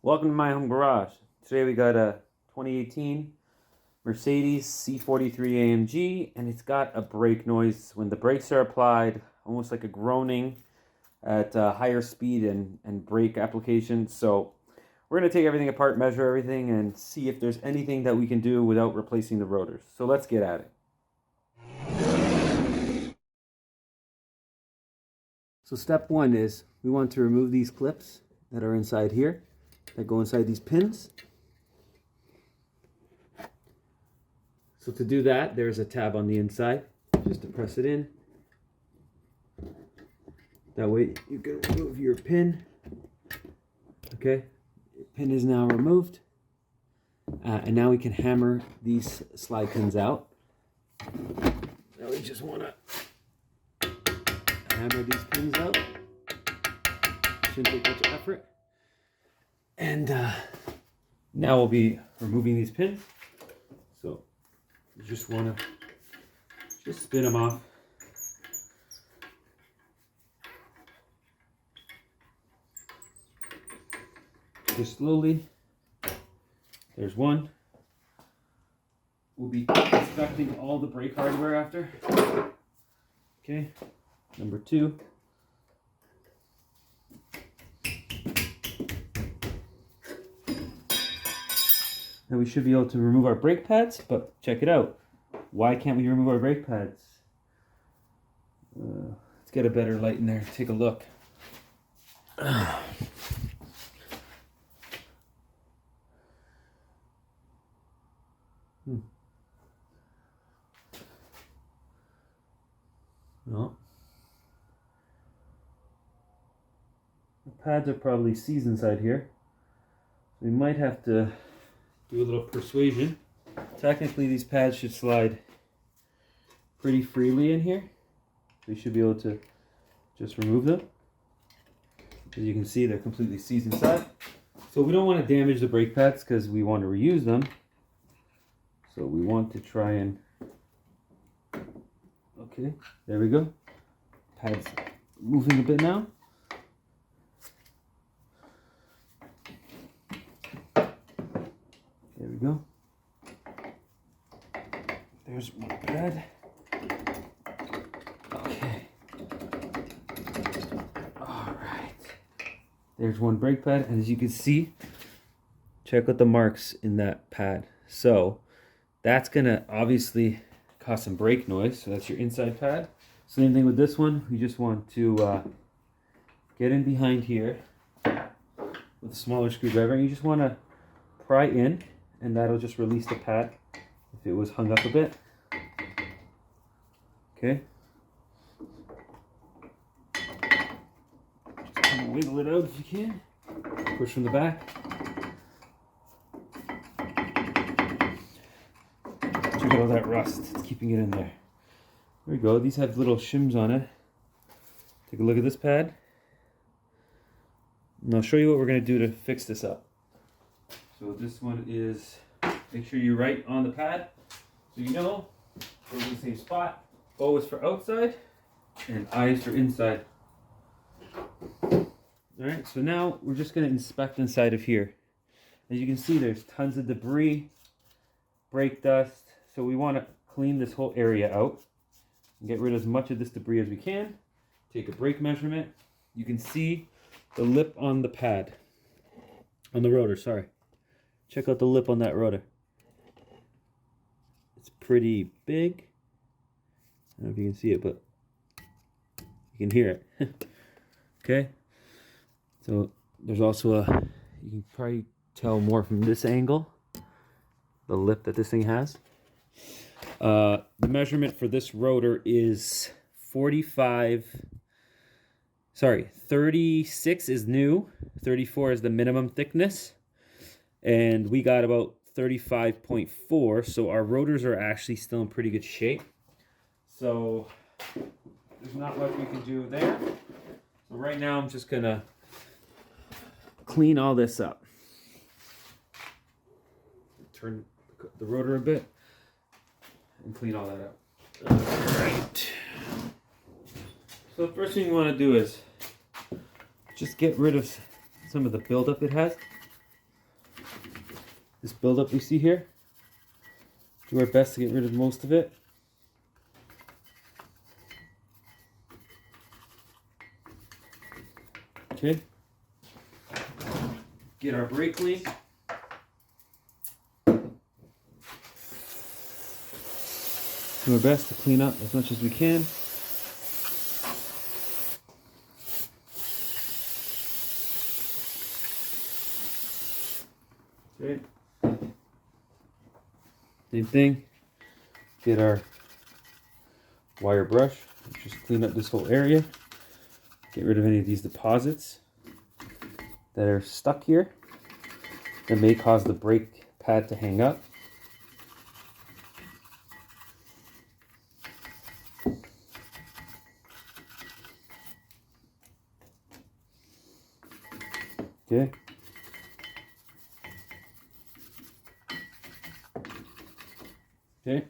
Welcome to my home garage. Today we got a 2018 Mercedes C43 AMG, and it's got a brake noise when the brakes are applied, almost like a groaning at higher speed and brake application. So we're going to take everything apart, measure everything, and see if there's anything that we can do without replacing the rotors. So let's get at it. So step one is we want to remove these clips that are inside here, that go inside these pins. So to do that, there's a tab on the inside, just to press it in. That way you can remove your pin. Okay, your pin is now removed. And now we can hammer these slide pins out. Now we just want to hammer these pins out. Shouldn't take much effort. And now we'll be removing these pins. So you just want to just spin them off. Just slowly. There's one. We'll be inspecting all the brake hardware after. Okay, number two. Now we should be able to remove our brake pads, but check it out. Why can't we remove our brake pads? Let's get a better light in there. Take a look. No. The pads are probably seized inside here. We might have to do a little persuasion. Technically, these pads should slide pretty freely in here. We should be able to just remove them. As you can see, they're completely seized inside. So we don't want to damage the brake pads because we want to reuse them. So we want to try and... Okay, there we go. Pads moving a bit now. There we go. There's one pad. Okay. All right. There's one brake pad, and as you can see, check out the marks in that pad. So that's gonna obviously cause some brake noise. So that's your inside pad. Same thing with this one. We just want to get in behind here with a smaller screwdriver, and you just want to pry in, and that'll just release the pad if it was hung up a bit. Okay. Just kind of wiggle it out if you can. Push from the back. Check out all that rust. It's keeping it in there. There we go. These have little shims on it. Take a look at this pad. And I'll show you what we're going to do to fix this up. So this one is, make sure you're right on the pad. So you know, we're in the same spot. O is for outside, and I is for inside. Alright, so now we're just going to inspect inside of here. As you can see, there's tons of debris, brake dust. So we want to clean this whole area out and get rid of as much of this debris as we can. Take a brake measurement. You can see the lip on the pad, on the rotor, sorry. Check out the lip on that rotor. It's pretty big. I don't know if you can see it, but you can hear it. Okay. So there's also a, you can probably tell more from this angle, the lip that this thing has. The measurement for this rotor is 36 is new, 34 is the minimum thickness, and we got about 35.4, so our rotors are actually still in pretty good shape. So there's not much we can do there. So right now I'm just gonna clean all this up. Turn the rotor a bit and clean all that up. All right. So the first thing you want to do is just get rid of some of the buildup it has. this buildup we see here. Do our best to get rid of most of it. Okay. Get our brake clean. Do our best to clean up as much as we can. Okay. Same thing. Get our wire brush. Just clean up this whole area. Get rid of any of these deposits that are stuck here that may cause the brake pad to hang up. Okay. Okay.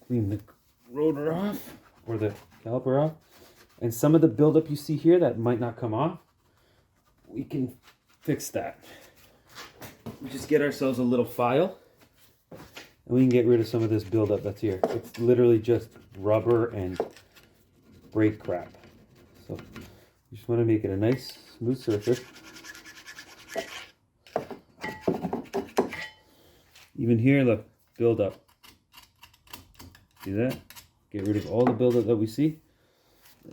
Clean the rotor off, or the caliper off. And some of the buildup you see here that might not come off, we can fix that. We just get ourselves a little file, and we can get rid of some of this buildup that's here. It's literally just rubber and brake crap. So you just want to make it a nice, smooth surface. Even here, look, buildup. See that? Get rid of all the buildup that we see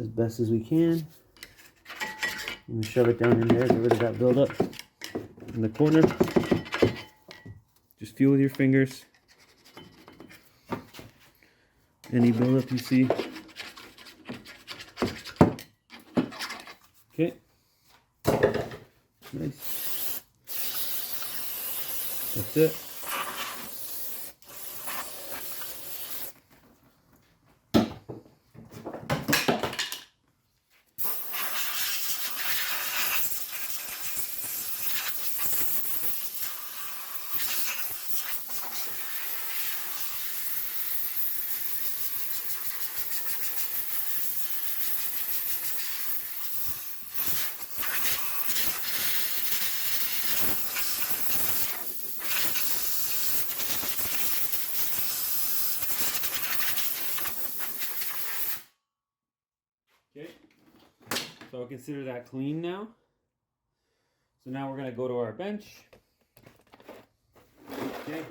as best as we can. And shove it down in there, get rid of that buildup in the corner. Just feel with your fingers any buildup you see. Okay. Nice. That's it. Okay, so I'll consider that clean now. So now we're going to go to our bench. Okay.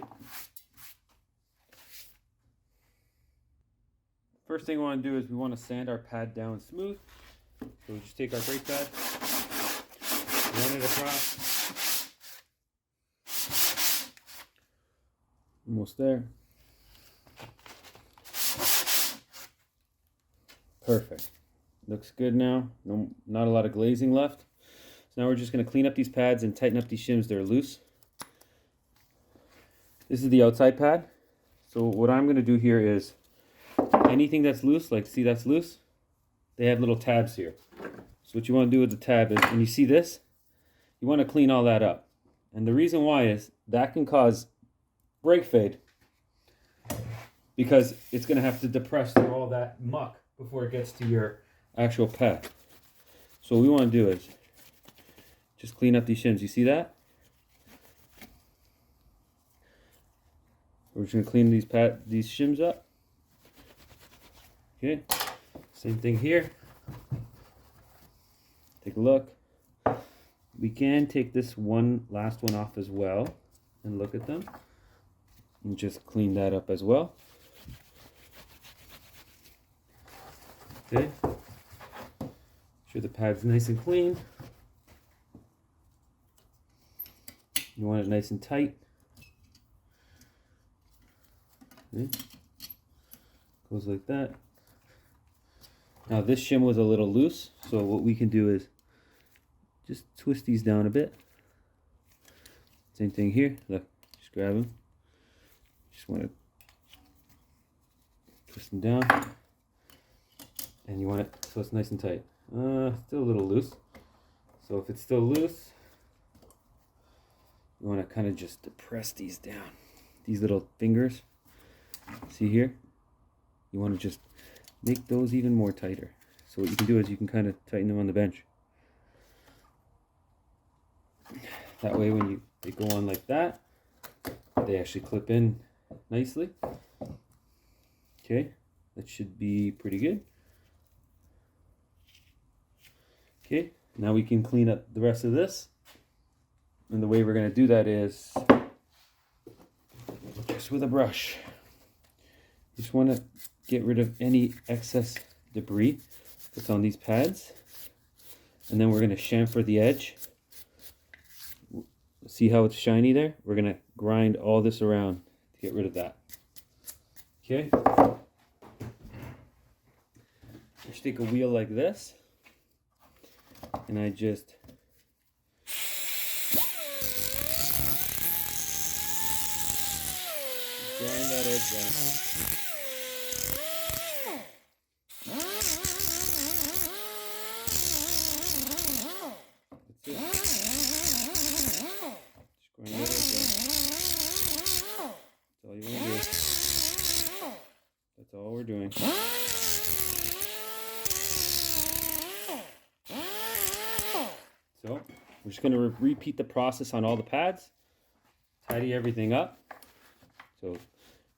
First thing we want to do is we want to sand our pad down smooth. So we just take our brake pad, run it across. Almost there. Perfect. Looks good now. No, not a lot of glazing left. So now we're just going to clean up these pads and tighten up these shims that are loose. This is the outside pad. So what I'm going to do here is anything that's loose, like see that's loose, they have little tabs here. So what you want to do with the tab is when you see this, you want to clean all that up. And the reason why is that can cause brake fade because it's going to have to depress through all that muck before it gets to your actual pad. So what we want to do is just clean up these shims. You see that? We're just going to clean these shims up. Okay. Same thing here. Take a look. We can take this last one off as well and look at them and just clean that up as well. Okay. Sure the pad's nice and clean. You want it nice and tight. Okay. Goes like that. Now this shim was a little loose, so what we can do is just twist these down a bit. Same thing here. Look, just grab them. Just want to twist them down. And you want it so it's nice and tight. Still a little loose. So if it's still loose, you want to kind of just depress these down. These little fingers. See here? you want to just make those even more tighter. So what you can do is you can kind of tighten them on the bench. That way when they go on like that, they actually clip in nicely. Okay, that should be pretty good. Okay, now we can clean up the rest of this. And the way we're going to do that is just with a brush. You just want to get rid of any excess debris that's on these pads. And then we're going to chamfer the edge. See how it's shiny there? We're going to grind all this around to get rid of that. Okay. Just take a wheel like this. And I just grind that edge down. That's all we're doing. So we're just going to repeat the process on all the pads. Tidy everything up. So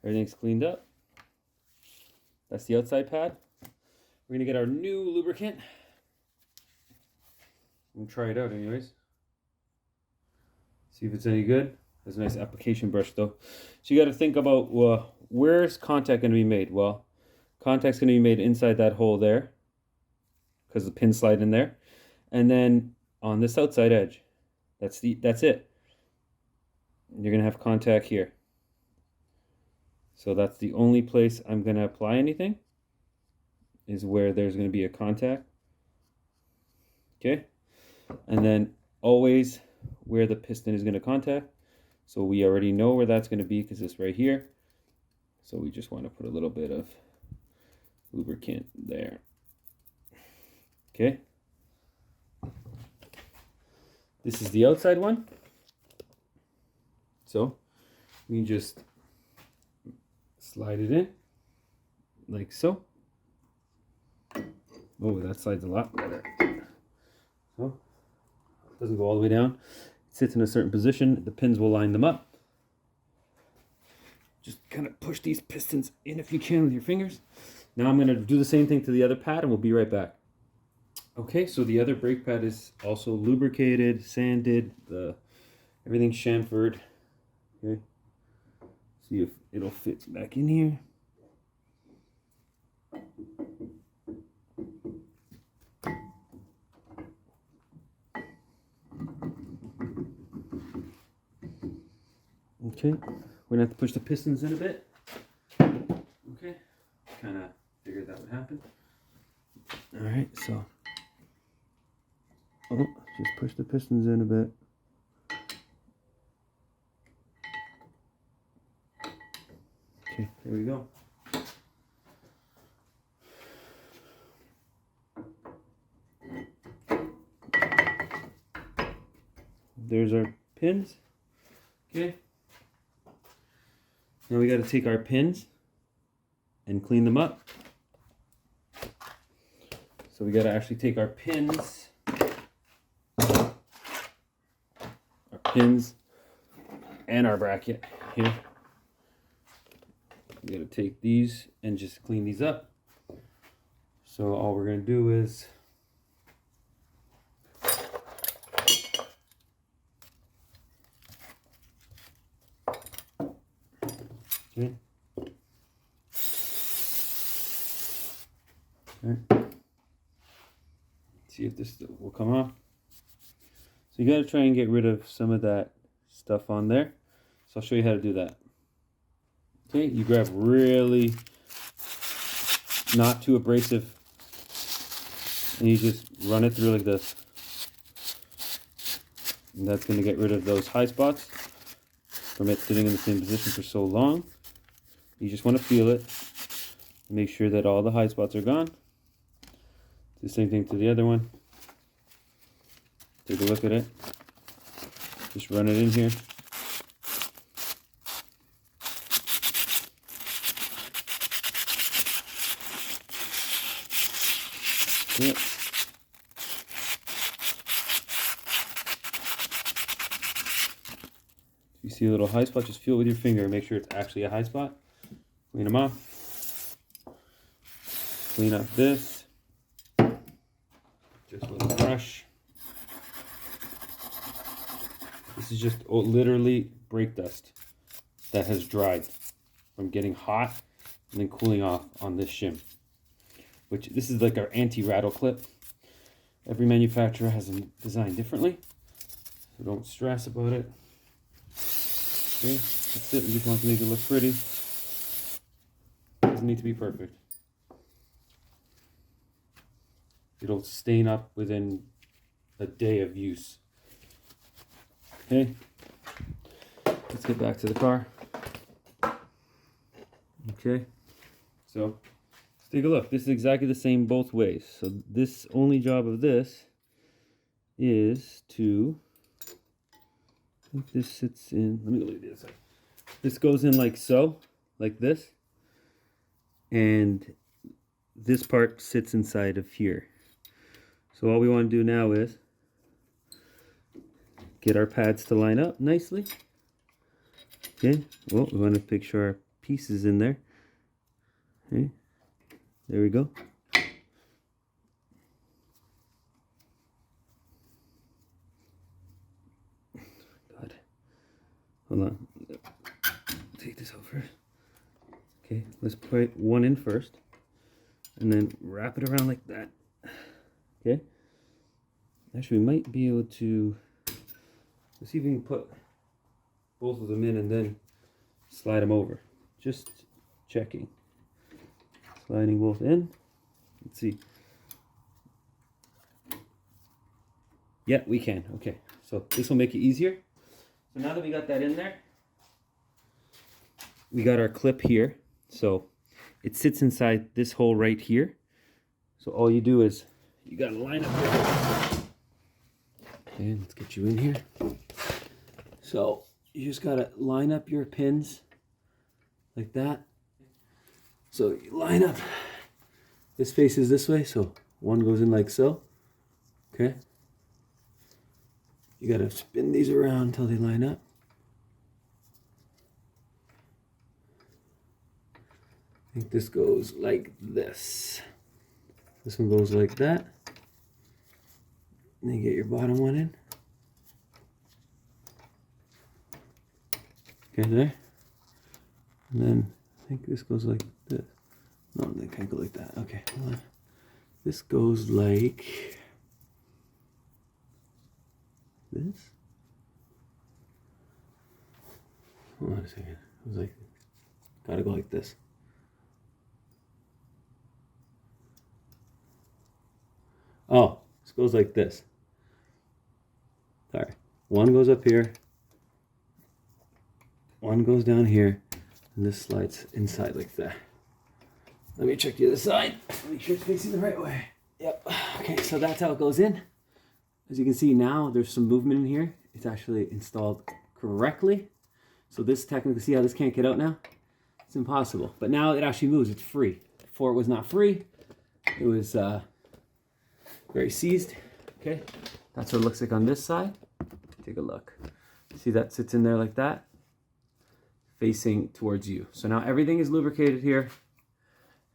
everything's cleaned up. That's the outside pad. We're going to get our new lubricant. I'm going to try it out anyways. See if it's any good. There's a nice application brush though. So you got to think about where's contact going to be made? Well, contact's going to be made inside that hole there because the pins slide in there. And then on this outside edge. That's it. You're going to have contact here. So that's the only place I'm going to apply anything, is where there's going to be a contact. Okay? And then always where the piston is going to contact. So we already know where that's going to be because it's right here. So we just want to put a little bit of lubricant there. Okay? This is the outside one. So we just slide it in like so. Oh, that slides a lot better. So it doesn't go all the way down. It sits in a certain position. The pins will line them up. Just kind of push these pistons in if you can with your fingers. Now I'm going to do the same thing to the other pad and we'll be right back. Okay, so the other brake pad is also lubricated, sanded, everything's chamfered. Okay, see if it'll fit back in here. Okay, we're gonna have to push the pistons in a bit. Okay, kind of figured that would happen. All right, so. Oh, just push the pistons in a bit. Okay, there we go. There's our pins. Okay. Now we got to take our pins and clean them up. So we got to actually take our pins. And our bracket here. We gotta take these and just clean these up. So all we're gonna do is okay. See if this will come off. So you got to try and get rid of some of that stuff on there. So I'll show you how to do that. Okay, you grab really not too abrasive and you just run it through like this. And that's going to get rid of those high spots from it sitting in the same position for so long. You just want to feel it. Make sure that all the high spots are gone. Do the same thing to the other one. Take a look at it. Just run it in here. Yep. You see a little high spot, just feel it with your finger and make sure it's actually a high spot. Clean them off. Clean up this. Just with a brush. This is just literally brake dust that has dried from getting hot and then cooling off on this shim. Which, this is like our anti-rattle clip. Every manufacturer has them designed differently, so don't stress about it. Okay, that's it. We just want to make it look pretty. Doesn't need to be perfect. It'll stain up within a day of use. Okay, let's get back to the car. Okay, so let's take a look. This is exactly the same both ways. So this only job of this is to, I think this sits in, let me go look at the other side. This goes in like so, like this. And this part sits inside of here. So all we want to do now is get our pads to line up nicely. Okay, well, we want to make sure our piece is in there. Okay, there we go. God, hold on. Take this out first. Okay, let's put one in first, and then wrap it around like that. Okay. Actually, we might be able to. Let's see if we can put both of them in and then slide them over. Just checking. Sliding both in. Let's see. Yeah, we can. Okay, so this will make it easier. So now that we got that in there, we got our clip here. So it sits inside this hole right here. So all you do is you gotta line up your. Okay, let's get you in here. So you just gotta line up your pins like that. So you line up. This faces this way, so one goes in like so. Okay. You gotta spin these around until they line up. I think this goes like this. This one goes like that. And then you get your bottom one in. Okay, there. And then I think this goes like this. No, they can't go like that. Okay, hold on. This goes like this. Hold on a second. It was like, gotta go like this. Oh, this goes like this. Sorry. One goes up here. One goes down here. And this slides inside like that. Let me check the other side. Make sure it's facing the right way. Yep. Okay, so that's how it goes in. As you can see now, there's some movement in here. It's actually installed correctly. So this technically, see how this can't get out now? It's impossible. But now it actually moves. It's free. Before it was not free. It was very seized. Okay, that's what it looks like on this side. Take a look. See that sits in there like that, facing towards you. So now everything is lubricated here.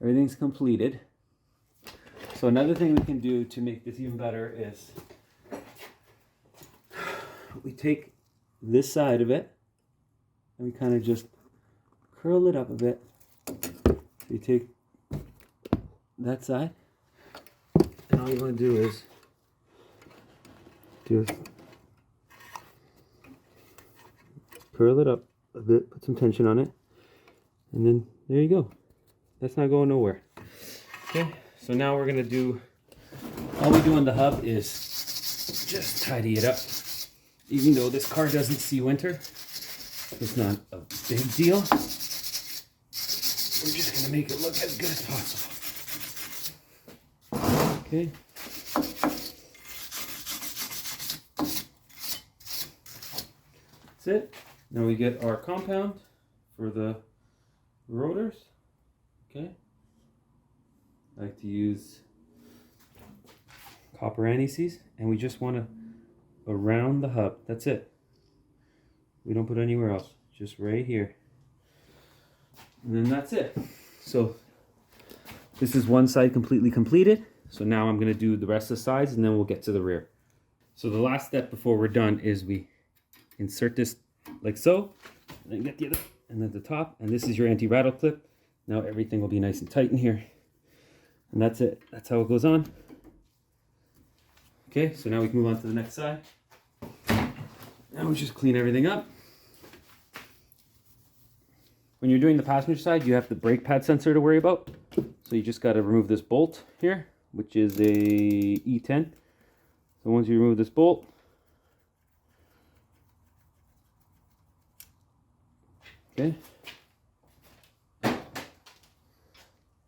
Everything's completed. So another thing we can do to make this even better is we take this side of it and we kind of just curl it up a bit. So you take that side, and all you want to do is just curl it up a bit, put some tension on it, and then there you go. That's not going nowhere. Okay, so now we're gonna do, all we do on the hub is just tidy it up. Even though this car doesn't see winter, it's not a big deal. We're just gonna make it look as good as possible. Okay. That's it. Now we get our compound for the rotors. Okay. I like to use copper anti-seize, and we just want to around the hub. That's it. We don't put it anywhere else, just right here. And then that's it. So this is one side completely completed. So now I'm going to do the rest of the sides, and then we'll get to the rear. So the last step before we're done is we insert this like so, and then get the other, and then the top, and this is your anti-rattle clip. Now everything will be nice and tight in here. And that's it. That's how it goes on. Okay, so now we can move on to the next side. Now we just clean everything up. When you're doing the passenger side, you have the brake pad sensor to worry about. So you just got to remove this bolt here, which is a E10. So once you remove this bolt, okay,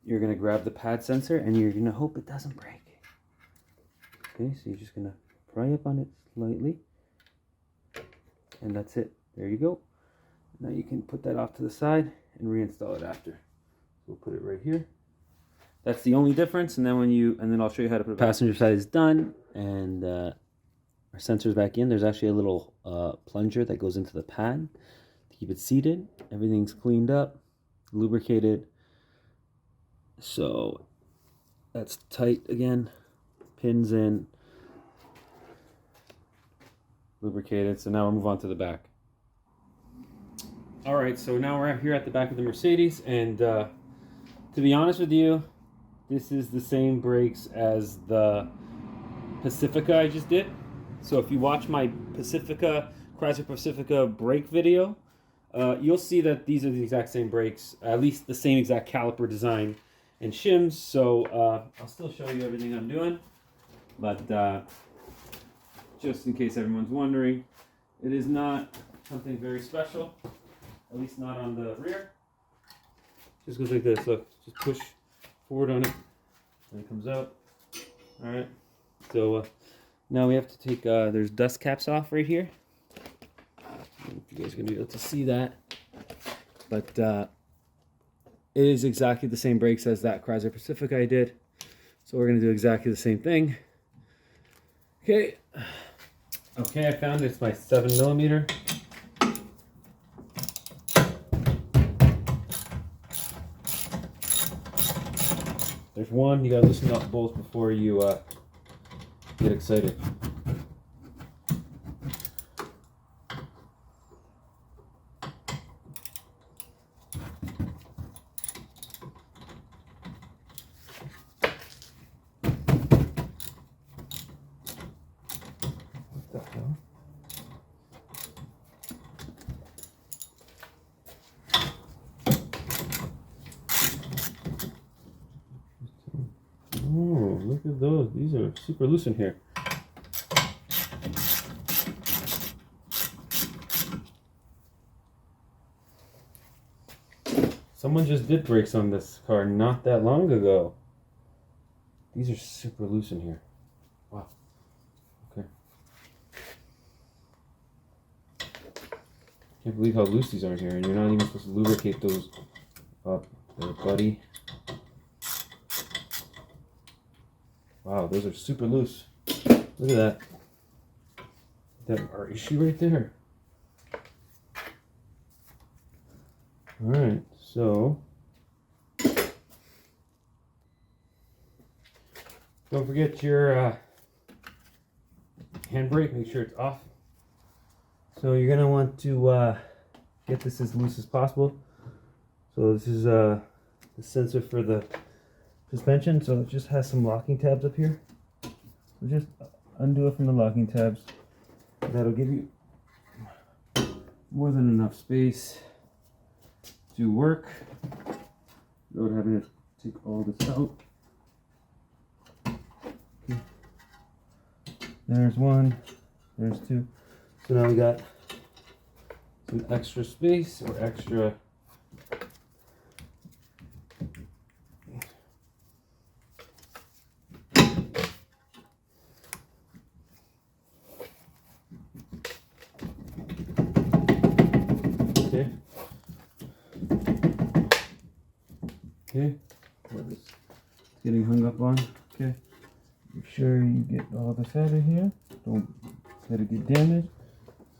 you're going to grab the pad sensor and you're going to hope it doesn't break. Okay, so you're just going to pry up on it slightly. And that's it. There you go. Now you can put that off to the side and reinstall it after. We'll put it right here. That's the only difference. And then I'll show you how to put it back. Passenger side is done, and our sensor's back in. There's actually a little plunger that goes into the pad to keep it seated. Everything's cleaned up, lubricated. So that's tight again. Pins in, lubricated. So now we'll move on to the back. All right, so now we're here at the back of the Mercedes, and to be honest with you, this is the same brakes as the Pacifica I just did. So if you watch my Chrysler Pacifica brake video, you'll see that these are the exact same brakes, at least the same exact caliper design and shims. So I'll still show you everything I'm doing, but just in case everyone's wondering, it is not something very special, at least not on the rear. Just goes like this. Look, just push forward on it, and it comes out. All right. So now we have to take. There's dust caps off right here. I don't know if you guys are gonna be able to see that, but it is exactly the same brakes as that Chrysler Pacifica I did. So we're gonna do exactly the same thing. Okay. Okay, I found it's my 7mm. There's one. You gotta loosen up bolts before you get excited. What the hell? Oh, look at those. These are super loose in here. Someone just did brakes on this car not that long ago. These are super loose in here. Wow. Okay. Can't believe how loose these are in here, and you're not even supposed to lubricate those up there, buddy. Wow, those are super loose. Look at that. That our issue right there. Alright, so don't forget your handbrake, make sure it's off. So you're gonna want to get this as loose as possible. So this is the sensor for the suspension, so it just has some locking tabs up here. So just undo it from the locking tabs. That'll give you more than enough space to work without having to take all this out. Okay. There's one, there's two. So now we got some extra space or extra Okay, what is getting hung up on? Okay, Make sure you get all this out of here. Don't let it get damaged.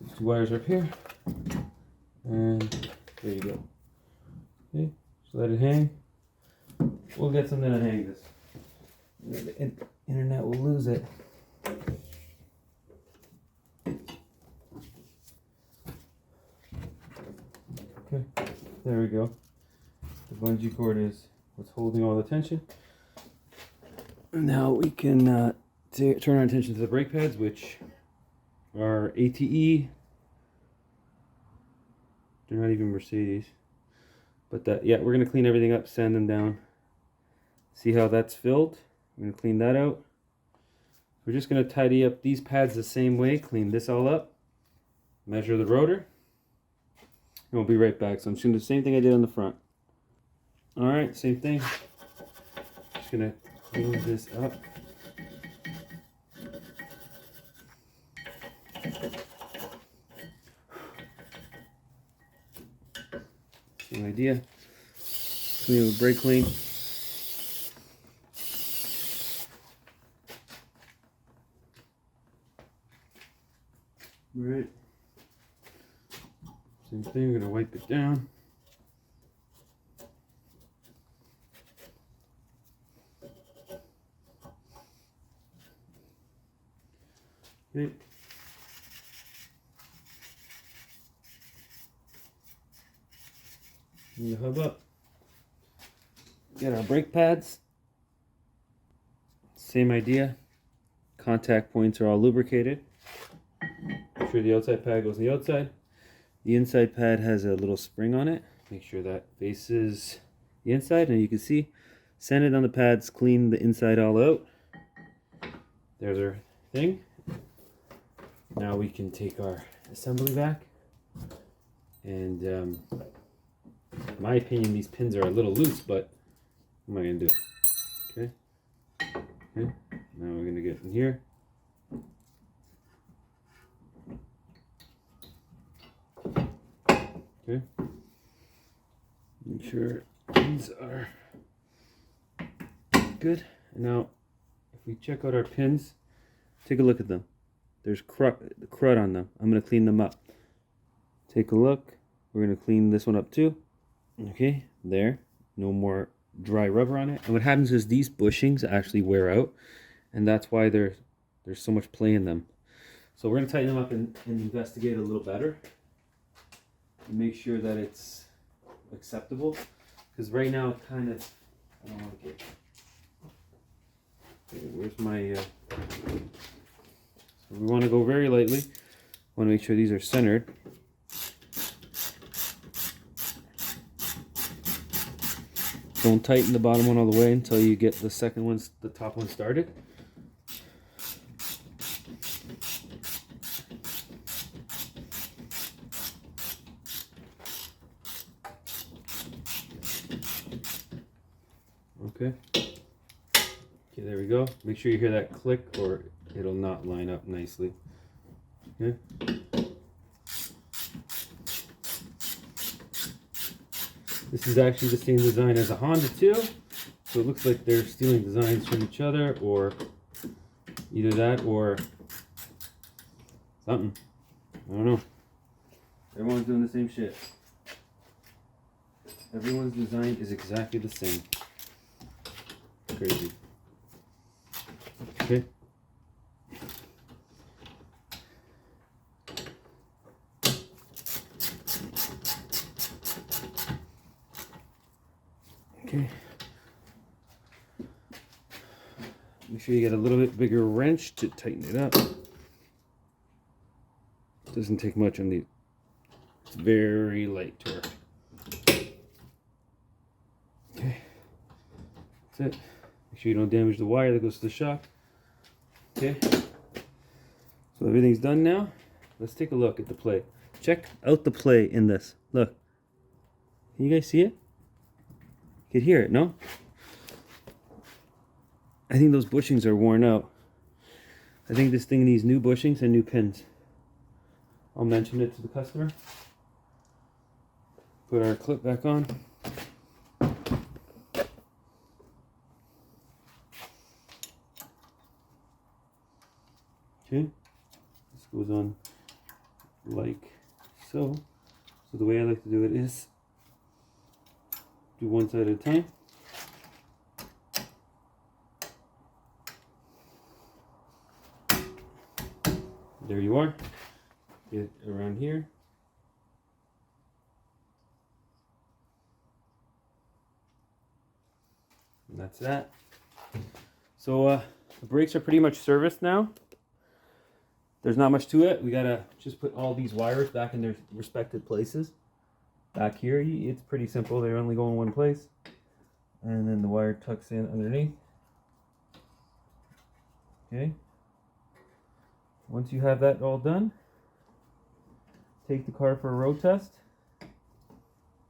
These two wires are up here. And there you go. Okay, just let it hang. We'll get something to hang this. The internet will lose it. Okay, there we go. The bungee cord is what's holding all the tension. Now we can turn our attention to the brake pads, which are ATE. They're not even Mercedes. But yeah, we're going to clean everything up, sand them down. See how that's filled? We're going to clean that out. We're just going to tidy up these pads the same way, clean this all up, measure the rotor, and we'll be right back. So I'm just going to do the same thing I did on the front. Alright, same thing. Just going to clean this up. Same idea. Clean with brake clean. Right. Same thing, we're gonna wipe it down. Okay. The hub up. Get our brake pads. Same idea. Contact points are all lubricated. Make sure the outside pad goes on the outside. The inside pad has a little spring on it. Make sure that faces the inside, and you can see, sand it on the pads, clean the inside all out. There's our thing. Now we can take our assembly back, and in my opinion, these pins are a little loose, but what am I going to do? Okay. Okay. Now we're going to get in here. Okay. Make sure these are good. And now, if we check out our pins, take a look at them. There's crud on them. I'm going to clean them up. Take a look. We're going to clean this one up too. Okay, there. No more dry rubber on it. And what happens is these bushings actually wear out, and that's why there's so much play in them. So we're going to tighten them up and investigate a little better. And make sure that it's acceptable. Because right now, kind of, I don't like it. Okay, where's my... So we want to go very lightly. Want to make sure these are centered. Don't tighten the bottom one all the way until you get the second one, the top one started. Okay. Okay, there we go. Make sure you hear that click or it'll not line up nicely. Okay. This is actually the same design as a Honda too, so it looks like they're stealing designs from each other, or either that or something. I don't know. Everyone's doing the same shit. Everyone's design is exactly the same. Crazy. Okay. Okay. Make sure you get a little bit bigger wrench to tighten it up. Doesn't take much on these. It's very light torque. Okay. That's it. Make sure you don't damage the wire that goes to the shock. Okay. So everything's done now. Let's take a look at the play. Check out the play in this. Look. Can you guys see it? You could hear it, no? I think those bushings are worn out. I think this thing needs new bushings and new pins. I'll mention it to the customer. Put our clip back on. Okay, this goes on like so. So the way I like to do it is do one side at a time. There you are. Get around here. And that's that. So the brakes are pretty much serviced now. There's not much to it. We gotta just put all these wires back in their respective places. Back here, it's pretty simple. They only go in one place. And then the wire tucks in underneath. Okay. Once you have that all done, take the car for a road test.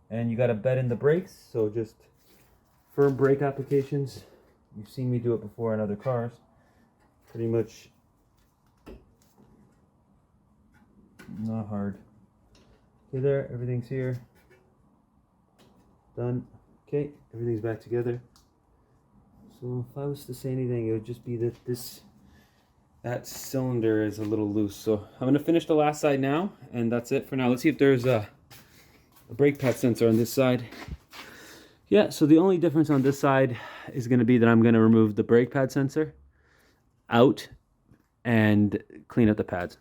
And you gotta bed in the brakes. So just firm brake applications. You've seen me do it before on other cars. Pretty much not hard. Okay, there, everything's here. Done. Okay, everything's back together. So if I was to say anything, it would just be that that cylinder is a little loose. So I'm gonna finish the last side now, and that's it for now. Let's see if there's a brake pad sensor on this side. Yeah, so the only difference on this side is gonna be that I'm gonna remove the brake pad sensor out and clean up the pads.